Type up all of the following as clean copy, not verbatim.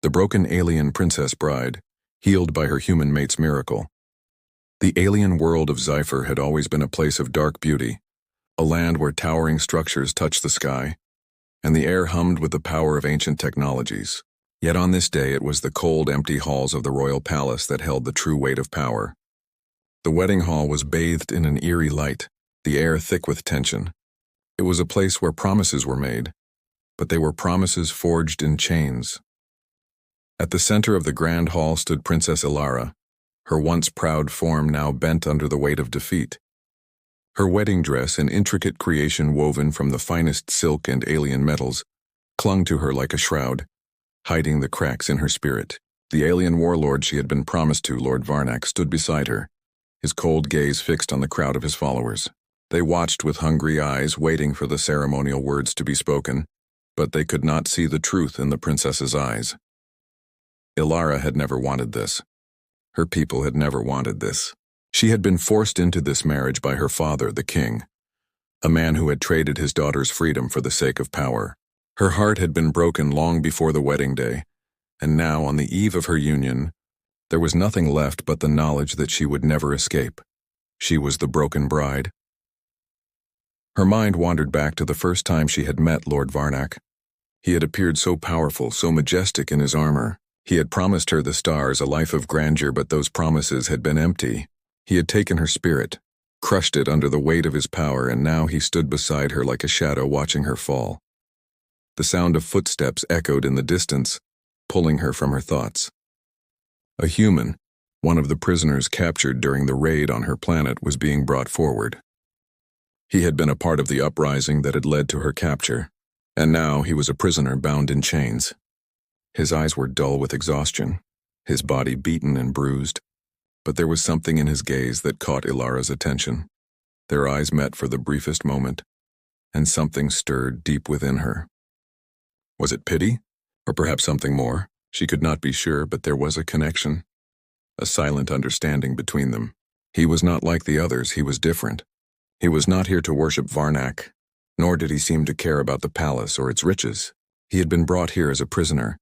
the broken alien princess bride, healed by her human mate's miracle. The alien world of Scifi had always been a place of dark beauty, a land where towering structures touched the sky, and the air hummed with the power of ancient technologies. Yet on this day it was the cold, empty halls of the royal palace that held the true weight of power. The wedding hall was bathed in an eerie light, the air thick with tension. It was a place where promises were made, but they were promises forged in chains. At the center of the grand hall stood Princess Ilara, her once proud form now bent under the weight of defeat. Her wedding dress, an intricate creation woven from the finest silk and alien metals, clung to her like a shroud, hiding the cracks in her spirit. The alien warlord she had been promised to, Lord Varnak, stood beside her, his cold gaze fixed on the crowd of his followers. They watched with hungry eyes, waiting for the ceremonial words to be spoken, but they could not see the truth in the princess's eyes. Ilara had never wanted this. Her people had never wanted this. She had been forced into this marriage by her father, the king, a man who had traded his daughter's freedom for the sake of power. Her heart had been broken long before the wedding day, and now, on the eve of her union, there was nothing left but the knowledge that she would never escape. She was the broken bride. Her mind wandered back to the first time she had met Lord Varnak. He had appeared so powerful, so majestic in his armor. He had promised her the stars, a life of grandeur, but those promises had been empty. He had taken her spirit, crushed it under the weight of his power, and now he stood beside her like a shadow watching her fall. The sound of footsteps echoed in the distance, pulling her from her thoughts. A human, one of the prisoners captured during the raid on her planet, was being brought forward. He had been a part of the uprising that had led to her capture, and now he was a prisoner bound in chains. His eyes were dull with exhaustion, his body beaten and bruised, but there was something in his gaze that caught Ilara's attention. Their eyes met for the briefest moment, and something stirred deep within her. Was it pity, or perhaps something more? She could not be sure, but there was a connection, a silent understanding between them. He was not like the others, he was different. He was not here to worship Varnak, nor did he seem to care about the palace or its riches. He had been brought here as a prisoner,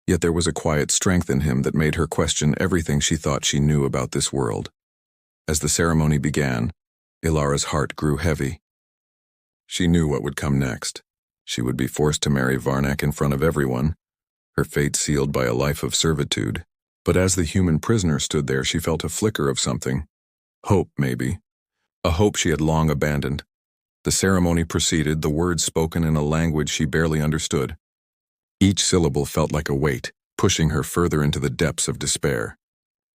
yet there was a quiet strength in him that made her question everything she thought she knew about this world. As the ceremony began, Ilara's heart grew heavy. She knew what would come next. She would be forced to marry Varnak in front of everyone, her fate sealed by a life of servitude. But as the human prisoner stood there, she felt a flicker of something. Hope, maybe. A hope she had long abandoned. The ceremony proceeded, the words spoken in a language she barely understood. Each syllable felt like a weight, pushing her further into the depths of despair.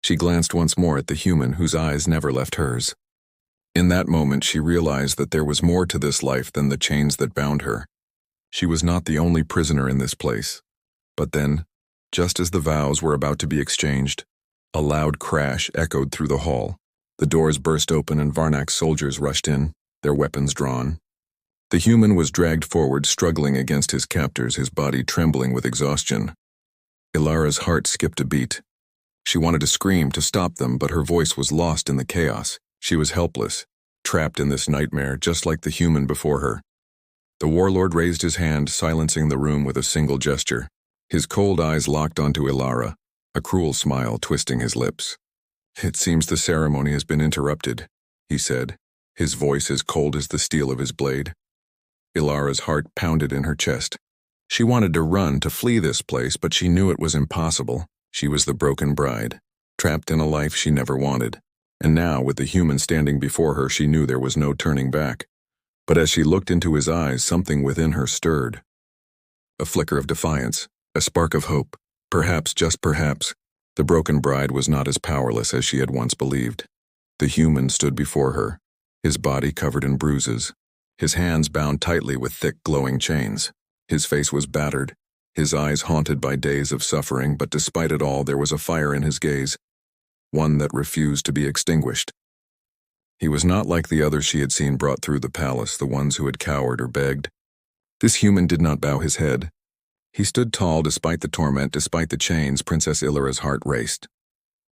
She glanced once more at the human whose eyes never left hers. In that moment, she realized that there was more to this life than the chains that bound her. She was not the only prisoner in this place. But then, just as the vows were about to be exchanged, a loud crash echoed through the hall. The doors burst open and Varnak's soldiers rushed in, their weapons drawn. The human was dragged forward, struggling against his captors, his body trembling with exhaustion. Ilara's heart skipped a beat. She wanted to scream, to stop them, but her voice was lost in the chaos. She was helpless, trapped in this nightmare, just like the human before her. The warlord raised his hand, silencing the room with a single gesture. His cold eyes locked onto Ilara, a cruel smile twisting his lips. "It seems the ceremony has been interrupted," he said, his voice as cold as the steel of his blade. Ilara's heart pounded in her chest. She wanted to run, to flee this place, but she knew it was impossible. She was the broken bride, trapped in a life she never wanted. And now, with the human standing before her, she knew there was no turning back. But as she looked into his eyes, something within her stirred. A flicker of defiance, a spark of hope. Perhaps, just perhaps, the broken bride was not as powerless as she had once believed. The human stood before her, his body covered in bruises, his hands bound tightly with thick, glowing chains. His face was battered, his eyes haunted by days of suffering, but despite it all, there was a fire in his gaze, one that refused to be extinguished. He was not like the others she had seen brought through the palace, the ones who had cowered or begged. This human did not bow his head. He stood tall despite the torment, despite the chains. Princess Ilara's heart raced.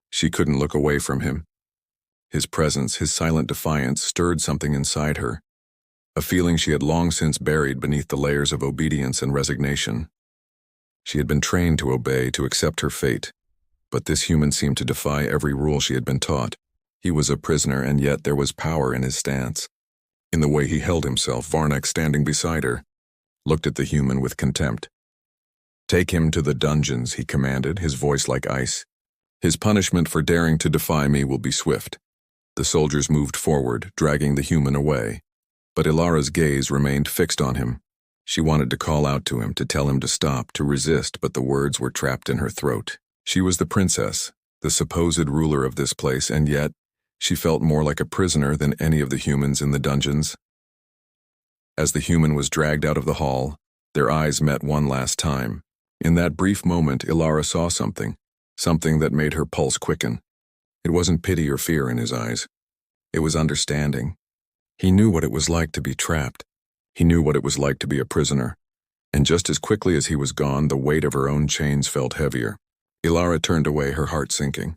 She couldn't look away from him. His presence, his silent defiance, stirred something inside her, a feeling she had long since buried beneath the layers of obedience and resignation. She had been trained to obey, to accept her fate. But this human seemed to defy every rule she had been taught. He was a prisoner, and yet there was power in his stance. In the way he held himself, Varnak, standing beside her, looked at the human with contempt. "Take him to the dungeons," he commanded, his voice like ice. "His punishment for daring to defy me will be swift." The soldiers moved forward, dragging the human away. But Ilara's gaze remained fixed on him. She wanted to call out to him, to tell him to stop, to resist, but the words were trapped in her throat. She was the princess, the supposed ruler of this place, and yet she felt more like a prisoner than any of the humans in the dungeons. As the human was dragged out of the hall, their eyes met one last time. In that brief moment, Ilara saw something that made her pulse quicken. It wasn't pity or fear in his eyes. It was understanding. He knew what it was like to be trapped. He knew what it was like to be a prisoner. And just as quickly as he was gone, the weight of her own chains felt heavier. Ilara turned away, her heart sinking.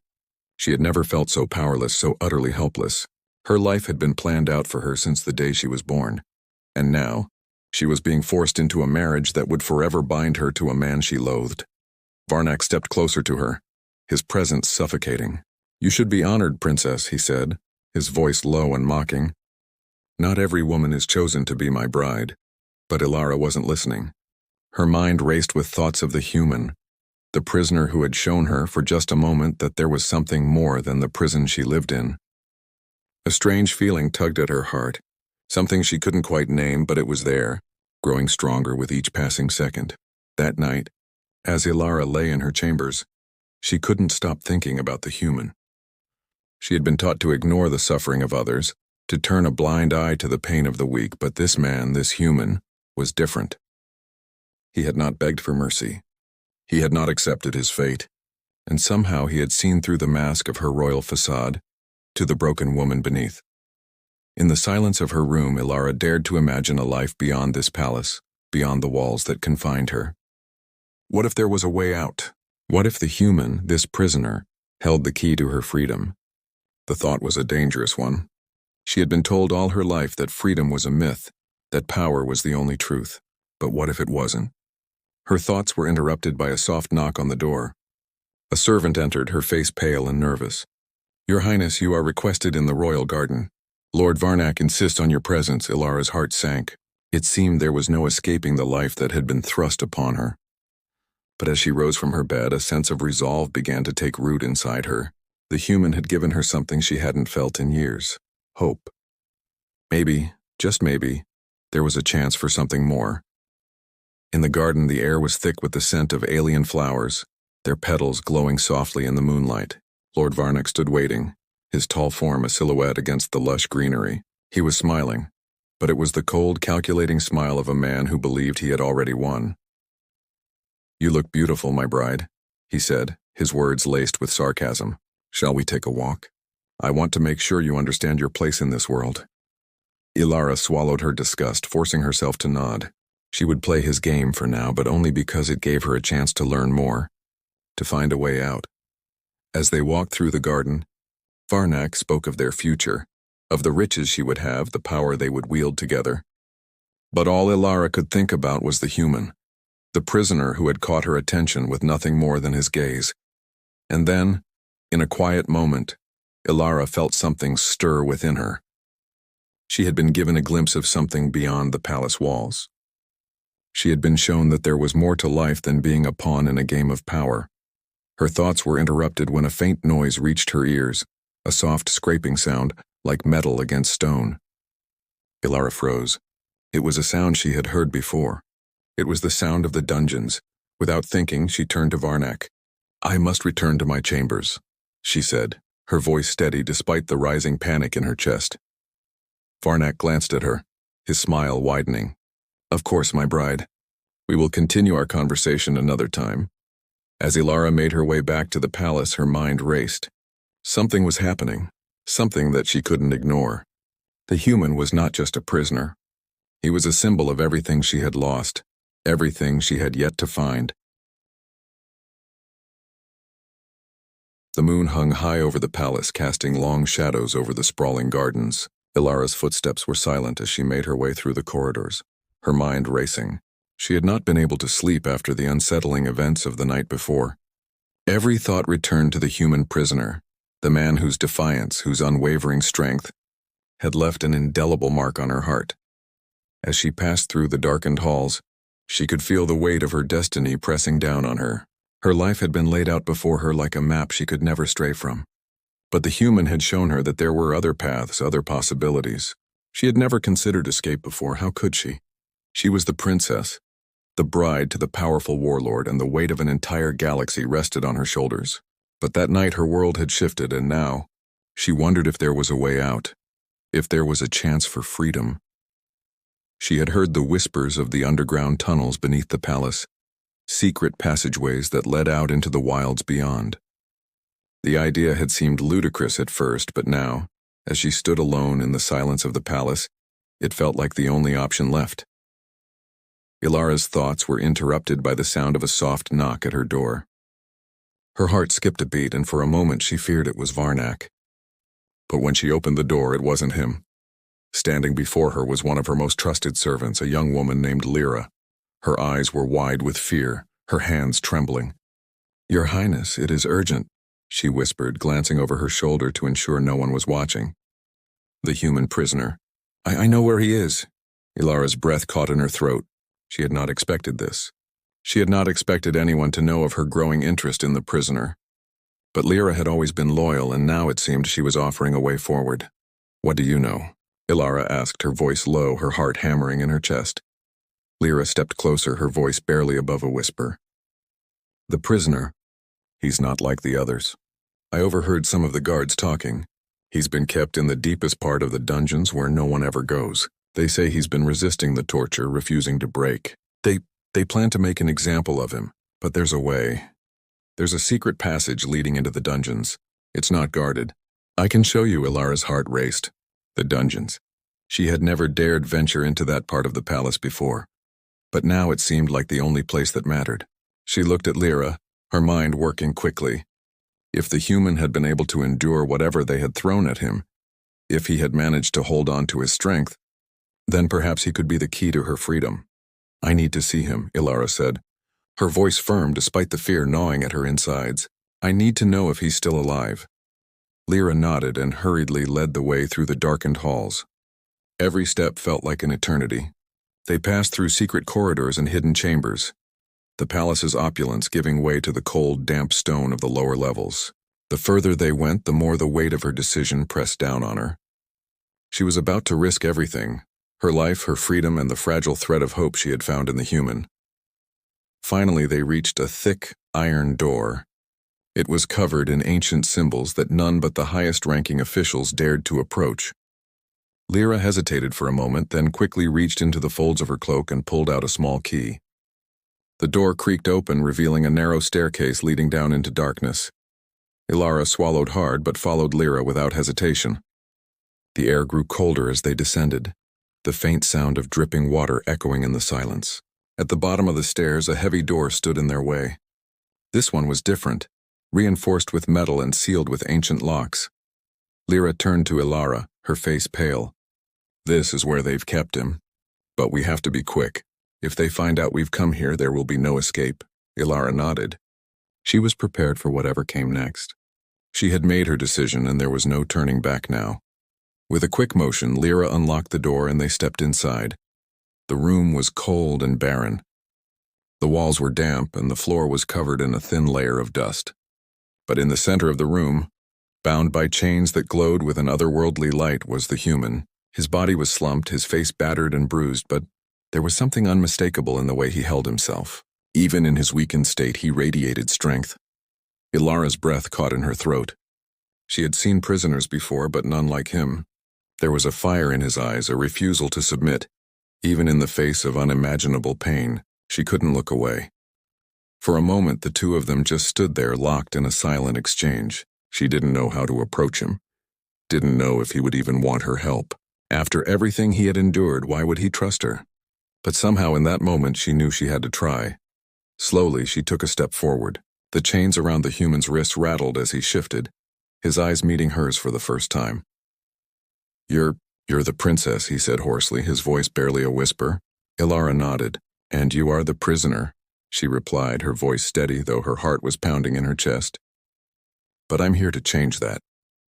She had never felt so powerless, so utterly helpless. Her life had been planned out for her since the day she was born. And now, she was being forced into a marriage that would forever bind her to a man she loathed. Varnak stepped closer to her, his presence suffocating. "You should be honored, princess," he said, his voice low and mocking. "Not every woman is chosen to be my bride." But Ilara wasn't listening. Her mind raced with thoughts of the human, the prisoner who had shown her for just a moment that there was something more than the prison she lived in. A strange feeling tugged at her heart, something she couldn't quite name, but it was there, growing stronger with each passing second. That night, as Ilara lay in her chambers, she couldn't stop thinking about the human. She had been taught to ignore the suffering of others, to turn a blind eye to the pain of the weak, but this man, this human, was different. He had not begged for mercy. He had not accepted his fate, and somehow he had seen through the mask of her royal facade to the broken woman beneath. In the silence of her room, Ilara dared to imagine a life beyond this palace, beyond the walls that confined her. What if there was a way out? What if the human, this prisoner, held the key to her freedom? The thought was a dangerous one. She had been told all her life that freedom was a myth, that power was the only truth. But what if it wasn't? Her thoughts were interrupted by a soft knock on the door. A servant entered, her face pale and nervous. "Your Highness, you are requested in the royal garden. Lord Varnak insists on your presence." Ilara's heart sank. It seemed there was no escaping the life that had been thrust upon her. But as she rose from her bed, a sense of resolve began to take root inside her. The human had given her something she hadn't felt in years: hope. Maybe, just maybe, there was a chance for something more. In the garden, the air was thick with the scent of alien flowers, their petals glowing softly in the moonlight. Lord Varnak stood waiting, his tall form a silhouette against the lush greenery. He was smiling, but it was the cold, calculating smile of a man who believed he had already won. "You look beautiful, my bride," he said, his words laced with sarcasm. "Shall we take a walk? I want to make sure you understand your place in this world." Ilara swallowed her disgust, forcing herself to nod. She would play his game for now, but only because it gave her a chance to learn more, to find a way out. As they walked through the garden, Varnak spoke of their future, of the riches she would have, the power they would wield together. But all Ilara could think about was the human, the prisoner who had caught her attention with nothing more than his gaze. And then, in a quiet moment, Ilara felt something stir within her. She had been given a glimpse of something beyond the palace walls. She had been shown that there was more to life than being a pawn in a game of power. Her thoughts were interrupted when a faint noise reached her ears, a soft scraping sound, like metal against stone. Ilara froze. It was a sound she had heard before. It was the sound of the dungeons. Without thinking, she turned to Varnak. "I must return to my chambers," she said, her voice steady despite the rising panic in her chest. Varnak glanced at her, his smile widening. "Of course, my bride. We will continue our conversation another time." As Ilara made her way back to the palace, her mind raced. Something was happening, something that she couldn't ignore. The human was not just a prisoner. He was a symbol of everything she had lost, everything she had yet to find. The moon hung high over the palace, casting long shadows over the sprawling gardens. Ilara's footsteps were silent as she made her way through the corridors, her mind racing. She had not been able to sleep after the unsettling events of the night before. Every thought returned to the human prisoner, the man whose defiance, whose unwavering strength, had left an indelible mark on her heart. As she passed through the darkened halls, she could feel the weight of her destiny pressing down on her. Her life had been laid out before her like a map she could never stray from. But the human had shown her that there were other paths, other possibilities. She had never considered escape before. How could she? She was the princess, the bride to the powerful warlord, and the weight of an entire galaxy rested on her shoulders. But that night her world had shifted, and now she wondered if there was a way out, if there was a chance for freedom. She had heard the whispers of the underground tunnels beneath the palace, secret passageways that led out into the wilds beyond. The idea had seemed ludicrous at first, but now, as she stood alone in the silence of the palace, it felt like the only option left. Ilara's thoughts were interrupted by the sound of a soft knock at her door. Her heart skipped a beat, and for a moment she feared it was Varnak. But when she opened the door, it wasn't him. Standing before her was one of her most trusted servants, a young woman named Lyra. Her eyes were wide with fear, her hands trembling. "Your Highness, it is urgent," she whispered, glancing over her shoulder to ensure no one was watching. The human prisoner. I know where he is." Ilara's breath caught in her throat. She had not expected this. She had not expected anyone to know of her growing interest in the prisoner. But Lyra had always been loyal, and now it seemed she was offering a way forward. "What do you know?" Ilara asked, her voice low, her heart hammering in her chest. Lyra stepped closer, her voice barely above a whisper. "The prisoner. He's not like the others. I overheard some of the guards talking. He's been kept in the deepest part of the dungeons where no one ever goes. They say he's been resisting the torture, refusing to break. They plan to make an example of him, but there's a way. There's a secret passage leading into the dungeons. It's not guarded. I can show you." Ilara's heart raced. The dungeons. She had never dared venture into that part of the palace before. But now it seemed like the only place that mattered. She looked at Lyra, her mind working quickly. If the human had been able to endure whatever they had thrown at him, if he had managed to hold on to his strength, then perhaps he could be the key to her freedom. "I need to see him," Ilara said, her voice firm despite the fear gnawing at her insides. "I need to know if he's still alive." Lyra nodded and hurriedly led the way through the darkened halls. Every step felt like an eternity. They passed through secret corridors and hidden chambers, the palace's opulence giving way to the cold, damp stone of the lower levels. The further they went, the more the weight of her decision pressed down on her. She was about to risk everything, her life, her freedom, and the fragile thread of hope she had found in the human. Finally, they reached a thick, iron door. It was covered in ancient symbols that none but the highest-ranking officials dared to approach. Lyra hesitated for a moment, then quickly reached into the folds of her cloak and pulled out a small key. The door creaked open, revealing a narrow staircase leading down into darkness. Ilara swallowed hard but followed Lyra without hesitation. The air grew colder as they descended, the faint sound of dripping water echoing in the silence. At the bottom of the stairs, a heavy door stood in their way. This one was different, reinforced with metal and sealed with ancient locks. Lyra turned to Ilara, her face pale. "This is where they've kept him. But we have to be quick. If they find out we've come here, there will be no escape." Ilara nodded. She was prepared for whatever came next. She had made her decision, and there was no turning back now. With a quick motion, Lyra unlocked the door and they stepped inside. The room was cold and barren. The walls were damp and the floor was covered in a thin layer of dust. But in the center of the room, bound by chains that glowed with an otherworldly light, was the human. His body was slumped, his face battered and bruised, but there was something unmistakable in the way he held himself. Even in his weakened state, he radiated strength. Ilara's breath caught in her throat. She had seen prisoners before, but none like him. There was a fire in his eyes, a refusal to submit. Even in the face of unimaginable pain, she couldn't look away. For a moment, the two of them just stood there, locked in a silent exchange. She didn't know how to approach him. Didn't know if he would even want her help. After everything he had endured, why would he trust her? But somehow in that moment she knew she had to try. Slowly, she took a step forward. The chains around the human's wrists rattled as he shifted, his eyes meeting hers for the first time. You're the princess," he said hoarsely, his voice barely a whisper. Ilara nodded. "And you are the prisoner," she replied, her voice steady, though her heart was pounding in her chest. "But I'm here to change that."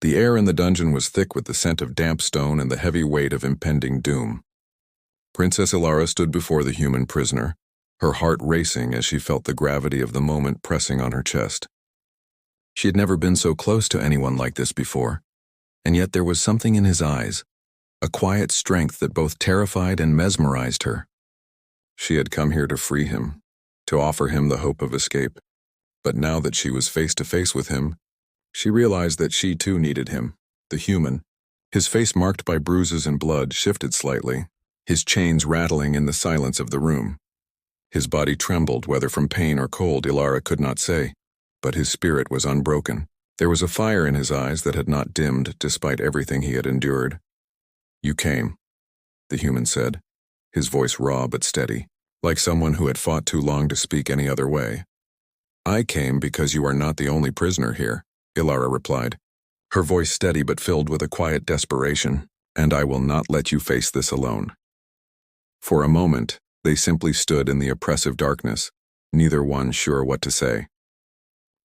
The air in the dungeon was thick with the scent of damp stone and the heavy weight of impending doom. Princess Ilara stood before the human prisoner, her heart racing as she felt the gravity of the moment pressing on her chest. She had never been so close to anyone like this before, and yet there was something in his eyes, a quiet strength that both terrified and mesmerized her. She had come here to free him, to offer him the hope of escape, but now that she was face to face with him, she realized that she too needed him, the human. His face, marked by bruises and blood, shifted slightly, his chains rattling in the silence of the room. His body trembled, whether from pain or cold Ilara could not say, but his spirit was unbroken. There was a fire in his eyes that had not dimmed despite everything he had endured. "You came," the human said, his voice raw but steady, like someone who had fought too long to speak any other way. "I came because you are not the only prisoner here," Ilara replied, her voice steady but filled with a quiet desperation, "and I will not let you face this alone." For a moment, they simply stood in the oppressive darkness, neither one sure what to say.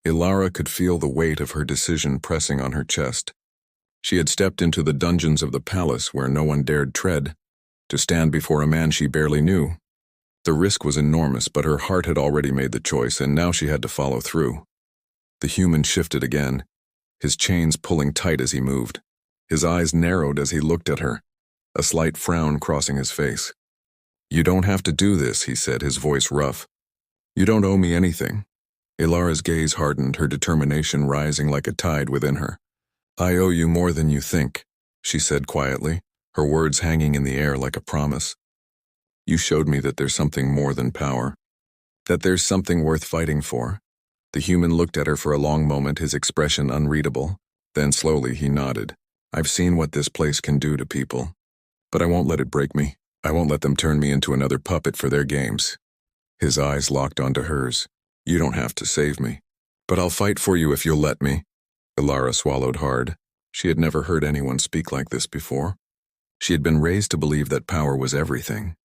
Ilara could feel the weight of her decision pressing on her chest. She had stepped into the dungeons of the palace where no one dared tread, to stand before a man she barely knew. The risk was enormous, but her heart had already made the choice, and now she had to follow through. The human shifted again, his chains pulling tight as he moved. His eyes narrowed as he looked at her, a slight frown crossing his face. "You don't have to do this," he said, his voice rough. "You don't owe me anything." Ilara's gaze hardened, her determination rising like a tide within her. "I owe you more than you think," she said quietly, her words hanging in the air like a promise. "You showed me that there's something more than power, that there's something worth fighting for." The human looked at her for a long moment, his expression unreadable. Then slowly he nodded. "I've seen what this place can do to people, but I won't let it break me. I won't let them turn me into another puppet for their games." His eyes locked onto hers. "You don't have to save me, but I'll fight for you if you'll let me." Ilara swallowed hard. She had never heard anyone speak like this before. She had been raised to believe that power was everything,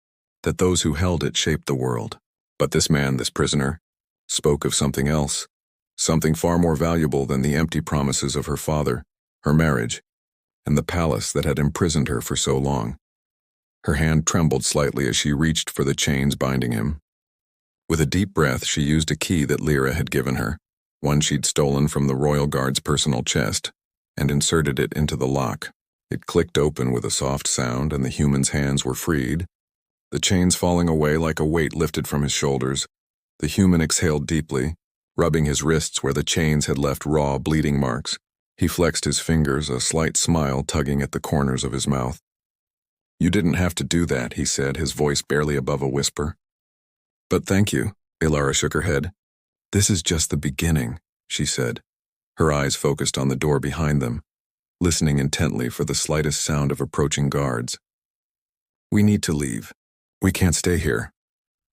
that those who held it shaped the world. But this man, this prisoner, spoke of something else, something far more valuable than the empty promises of her father, her marriage, and the palace that had imprisoned her for so long. Her hand trembled slightly as she reached for the chains binding him. With a deep breath, she used a key that Lyra had given her, one she'd stolen from the royal guard's personal chest, and inserted it into the lock. It clicked open with a soft sound, and the human's hands were freed, the chains falling away like a weight lifted from his shoulders. The human exhaled deeply, rubbing his wrists where the chains had left raw, bleeding marks. He flexed his fingers, a slight smile tugging at the corners of his mouth. "You didn't have to do that," he said, his voice barely above a whisper. "But thank you," Ilara shook her head. "This is just the beginning," she said, her eyes focused on the door behind them, listening intently for the slightest sound of approaching guards. "We need to leave. We can't stay here."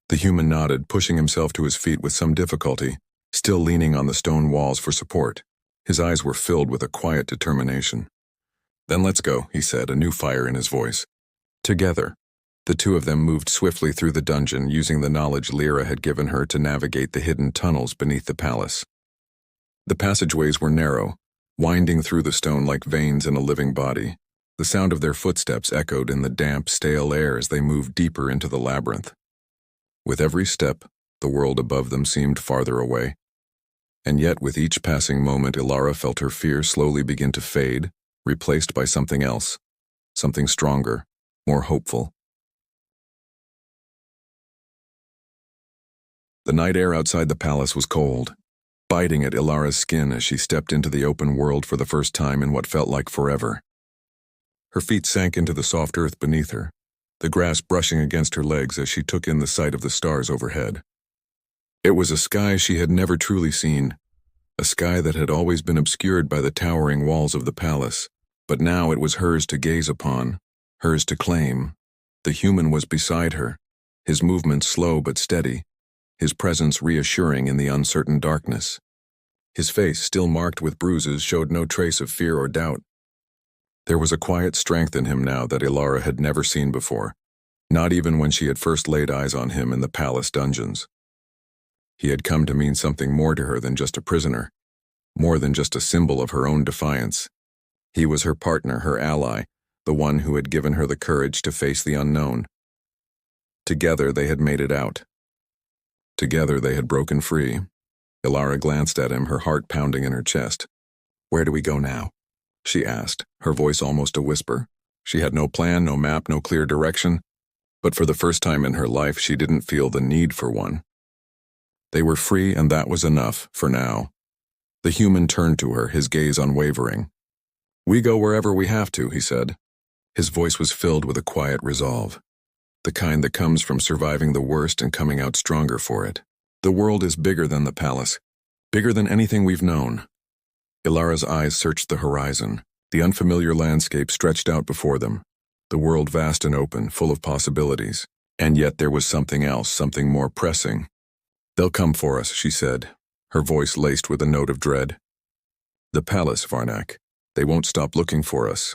The human nodded, pushing himself to his feet with some difficulty, still leaning on the stone walls for support. His eyes were filled with a quiet determination. "Then let's go," he said, a new fire in his voice. Together, the two of them moved swiftly through the dungeon, using the knowledge Lyra had given her to navigate the hidden tunnels beneath the palace. The passageways were narrow, winding through the stone like veins in a living body. The sound of their footsteps echoed in the damp, stale air as they moved deeper into the labyrinth. With every step, the world above them seemed farther away. And yet, with each passing moment, Ilara felt her fear slowly begin to fade, replaced by something else, something stronger, more hopeful. The night air outside the palace was cold, biting at Ilara's skin as she stepped into the open world for the first time in what felt like forever. Her feet sank into the soft earth beneath her, the grass brushing against her legs as she took in the sight of the stars overhead. It was a sky she had never truly seen, a sky that had always been obscured by the towering walls of the palace, but now it was hers to gaze upon, hers to claim. The human was beside her, his movements slow but steady, his presence reassuring in the uncertain darkness. His face, still marked with bruises, showed no trace of fear or doubt. There was a quiet strength in him now that Ilara had never seen before, Not even when she had first laid eyes on him in the palace dungeons. He had come to mean something more to her than just a prisoner, more than just a symbol of her own defiance. He was her partner, her ally, the one who had given her the courage to face the unknown. Together they had made it out. Together they had broken free. Ilara glanced at him, her heart pounding in her chest. "Where do we go now?" she asked, her voice almost a whisper. She had no plan, no map, no clear direction, but for the first time in her life she didn't feel the need for one. They were free, and that was enough, for now. The human turned to her, his gaze unwavering. "We go wherever we have to," he said. His voice was filled with a quiet resolve, the kind that comes from surviving the worst and coming out stronger for it. "The world is bigger than the palace, bigger than anything we've known." Ilara's eyes searched the horizon. The unfamiliar landscape stretched out before them, the world vast and open, full of possibilities. And yet there was something else, something more pressing. "They'll come for us," she said, her voice laced with a note of dread. "The palace, Varnak. They won't stop looking for us."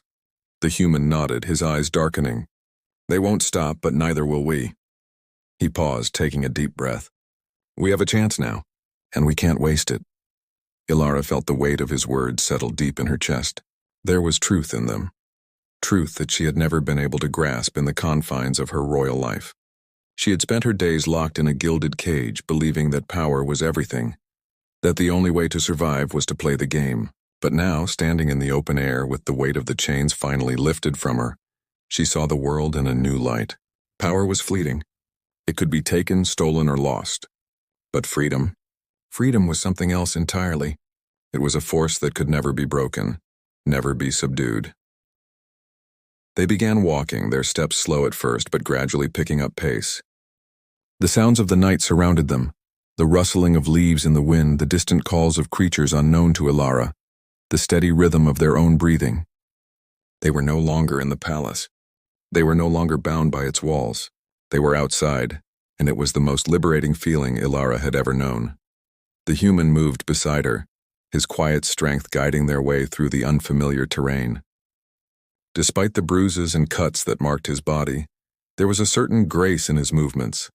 The human nodded, his eyes darkening. "They won't stop, but neither will we." He paused, taking a deep breath. "We have a chance now, and we can't waste it." Ilara felt the weight of his words settle deep in her chest. There was truth in them. Truth that she had never been able to grasp in the confines of her royal life. She had spent her days locked in a gilded cage, believing that power was everything, that the only way to survive was to play the game. But now, standing in the open air with the weight of the chains finally lifted from her, she saw the world in a new light. Power was fleeting. It could be taken, stolen, or lost. But freedom was something else entirely. It was a force that could never be broken, never be subdued. They began walking, their steps slow at first, but gradually picking up pace. The sounds of the night surrounded them, the rustling of leaves in the wind, the distant calls of creatures unknown to Ilara, the steady rhythm of their own breathing. They were no longer in the palace. They were no longer bound by its walls. They were outside, and it was the most liberating feeling Ilara had ever known. The human moved beside her, his quiet strength guiding their way through the unfamiliar terrain. Despite the bruises and cuts that marked his body, there was a certain grace in his movements,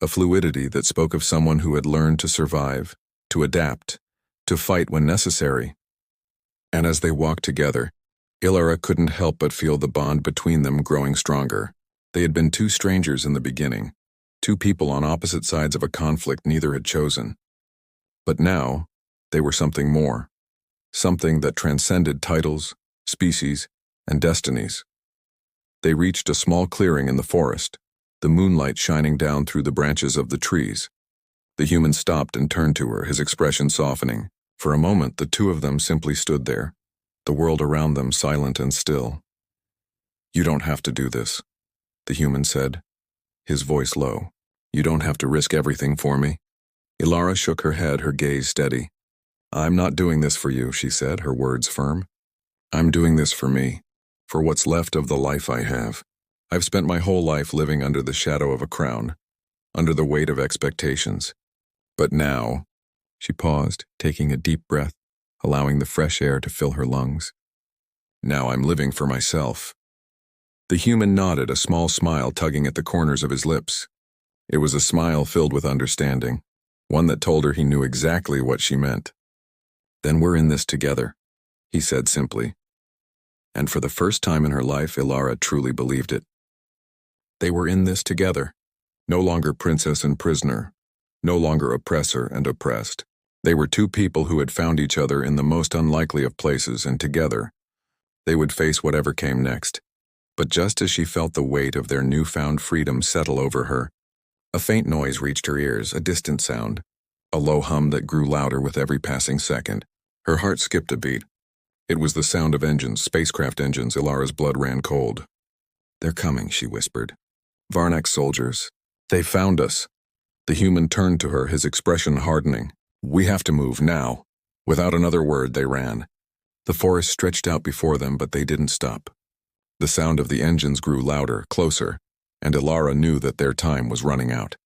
a fluidity that spoke of someone who had learned to survive, to adapt, to fight when necessary. And as they walked together, Ilara couldn't help but feel the bond between them growing stronger. They had been two strangers in the beginning, two people on opposite sides of a conflict neither had chosen. But now, they were something more, something that transcended titles, species, and destinies. They reached a small clearing in the forest, the moonlight shining down through the branches of the trees. The human stopped and turned to her, his expression softening. For a moment, the two of them simply stood there, the world around them silent and still. "You don't have to do this," the human said, his voice low. "You don't have to risk everything for me." Ilara shook her head, her gaze steady. "I'm not doing this for you," she said, her words firm. "I'm doing this for me, for what's left of the life I have. I've spent my whole life living under the shadow of a crown, under the weight of expectations. But now," she paused, taking a deep breath, allowing the fresh air to fill her lungs. "Now I'm living for myself." The human nodded, a small smile tugging at the corners of his lips. It was a smile filled with understanding, one that told her he knew exactly what she meant. "Then we're in this together," he said simply. And for the first time in her life, Ilara truly believed it. They were in this together, no longer princess and prisoner, no longer oppressor and oppressed. They were two people who had found each other in the most unlikely of places, and together, they would face whatever came next. But just as she felt the weight of their newfound freedom settle over her, a faint noise reached her ears, a distant sound, a low hum that grew louder with every passing second. Her heart skipped a beat. It was the sound of engines, spacecraft engines. Ilara's blood ran cold. "They're coming," she whispered. "Varnak's soldiers. They found us." The human turned to her, his expression hardening. "We have to move, now." Without another word, they ran. The forest stretched out before them, but they didn't stop. The sound of the engines grew louder, closer, and Ilara knew that their time was running out.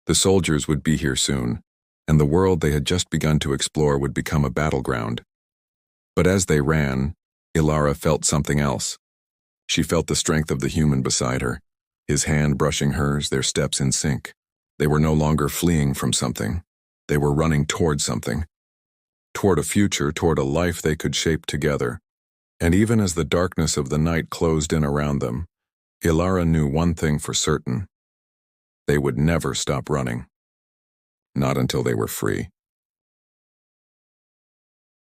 The soldiers would be here soon, and the world they had just begun to explore would become a battleground. But as they ran, Ilara felt something else. She felt the strength of the human beside her, his hand brushing hers, their steps in sync. They were no longer fleeing from something. They were running toward something. Toward a future, toward a life they could shape together. And even as the darkness of the night closed in around them, Ilara knew one thing for certain. They would never stop running. Not until they were free.